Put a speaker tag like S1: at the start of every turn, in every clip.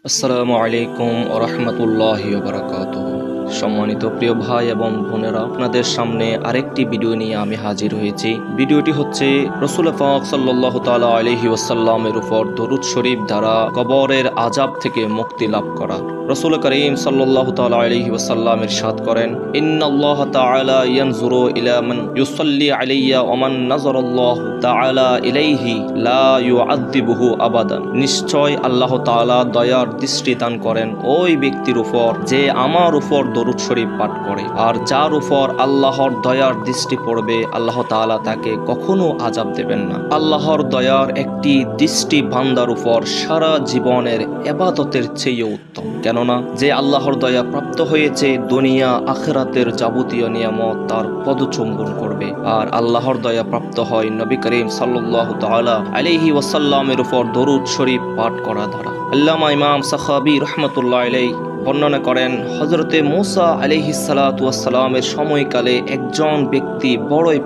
S1: আসসালামু আলাইকুম ওয়া রাহমাতুল্লাহি ওয়া বারাকাতুহু। সম্মানিত প্রিয় ভাই এবং বোনেরা, আপনাদের সামনে আরেকটি ভিডিও নিয়ে আমি হাজির হয়েছি। ভিডিওটি হচ্ছে রাসূল পাক সাল্লাল্লাহু তাআলা আলাইহি ওয়াসাল্লামের উপর দরুদ শরীফ দ্বারা কবরের আযাব থেকে মুক্তি লাভ করা। রাসূল করিম সাল্লাল্লাহু তাআলা আলাইহি ওয়াসাল্লাম ইরশাদ করেন, ইন্নাল্লাহ তাআলা ইয়ানজুরু ইলা মান ইউসাল্লি আলাইয়া ওয়া মান নাযারাল্লাহু তাআলা ইলাইহি লা ইউআযযিবুহু আবাদান। নিশ্চয় আল্লাহ তাআলা দয়ার দৃষ্টি দান করেন ওই ব্যক্তির উপর যে আমার উপর দরুদ শরীফ পাঠ করে, আর যার উপর আল্লাহর দয়ার দৃষ্টি পড়বে আল্লাহ তাআলা তাকে কখনো আযাব দেবেন না। আল্লাহর দয়ার একটি দৃষ্টি বান্দার উপর সারা জীবনের ইবাদতের চেয়ে উত্তম। কেননা যে আল্লাহর দয়া প্রাপ্ত হয়েছে দুনিয়া আখিরাতের যাবতীয় নিয়ামত তার পদচুম্বন করবে, আর আল্লাহর দয়া প্রাপ্ত হয় নবী করিম সাল্লাল্লাহু তাআলা আলাইহি ওয়াসাল্লামের উপর দরুদ শরীফ পাঠ করা দ্বারা। আল্লামা ইমাম সাখাবী রাহমাতুল্লাহ আলাইহি বর্ণনা করেন, হযরতে মূসা আলাইহিস সালাতু ওয়াস সালামের সময়কালে একজন ব্যক্তি বড়ই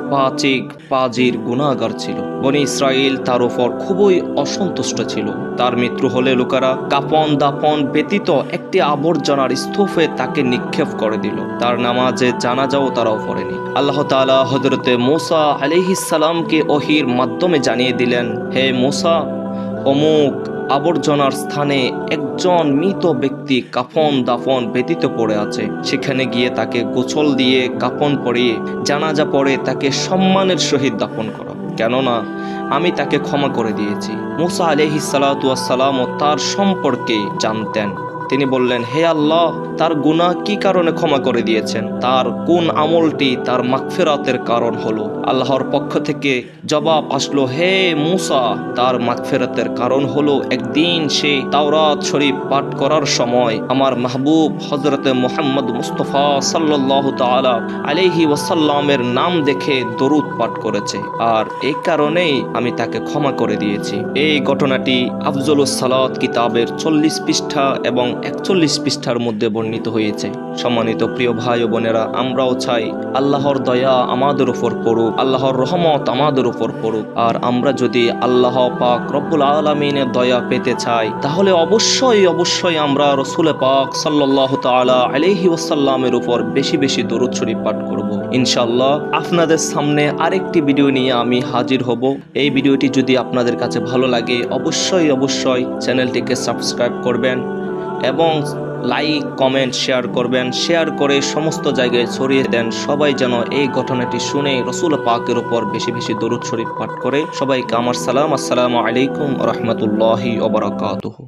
S1: পাজির গুনাহগার ছিল। বনী ইসরাইল তার উপর খুবই অসন্তুষ্ট ছিল। তার মৃত্যু হলে লোকেরা কাফন দাফন ব্যতীত একটি আবর্জনার স্তূপে তাকে নিক্ষেপ করে দিল। তার নামাজে জানাজাও তারাও পড়েনি। আল্লাহ তাআলা হযরতে মূসা আলাইহিস সালামকে ওহীর মাধ্যমে জানিয়ে দিলেন, হে মূসা, অমুক আবর্জনার স্থানে একজন মৃত ব্যক্তি কাফন দাফন ব্যতীত পড়ে আছে, সেখানে গিয়ে তাকে গোসল দিয়ে কাফন পরিয়ে জানাজা পড়ে তাকে সম্মানের সহিত দাফন করো, কেননা আমি তাকে ক্ষমা করে দিয়েছি। মূসা আলাইহিস সালাতু ওয়াস সালাম তার সম্পর্কে জানতেন। তিনি বললেন, হে আল্লাহ, তার গুনাহ কি কারণে ক্ষমা করে দিয়েছেন? তার কোন আমলটি তার মাগফিরাতের কারণ হলো? আল্লাহর পক্ষ থেকে জবাব আসলো, হে মূসা, তার মাগফিরাতের কারণ হলো একদিন সে তাওরাত শরীফ পাঠ করার সময় আমার মাহবুব হযরতে মুহাম্মদ মুস্তাফা সাল্লাল্লাহু তাআলা আলাইহি ওয়াসাল্লামের নাম দেখে দরুদ পাঠ করেছে, আর এই কারণেই আমি তাকে ক্ষমা করে দিয়েছি। এই ঘটনাটি আফজলুস সালাত কিতাবের 40 পৃষ্ঠা এবং 41 পৃষ্ঠার মধ্যে বর্ণিত হয়েছে। সম্মানিত প্রিয় ভাই ও বোনেরা, আমরাও চাই আল্লাহর দয়া আমাদের উপর পড়ুক, আল্লাহর রহমত আমাদের উপর পড়ুক। আর আমরা যদি আল্লাহ পাক রব্বুল আলামিনের দয়া পেতে চাই, তাহলে অবশ্যই আমরা রাসূল পাক সাল্লাল্লাহু তাআলা আলাইহি ওয়াসাল্লামের উপর বেশি বেশি দরুদ শরীফ পাঠ করব। ইনশাআল্লাহ আপনাদের সামনে আরেকটি ভিডিও নিয়ে আমি হাজির হব। এই ভিডিওটি যদি আপনাদের কাছে ভালো লাগে অবশ্যই চ্যানেলটিকে সাবস্ক্রাইব করবেন এবং লাইক কমেন্ট শেয়ার করবেন। শেয়ার করে সমস্ত জায়গায় ছড়িয়ে দেন, সবাই যেন এই ঘটনাটি শুনে রাসূল পাকের উপর বেশি বেশি দরুদ শরীফ পাঠ করে। সবাইকে আমার সালাম, আসসালামু আলাইকুম ওয়া রাহমাতুল্লাহি ওয়া বারাকাতুহু।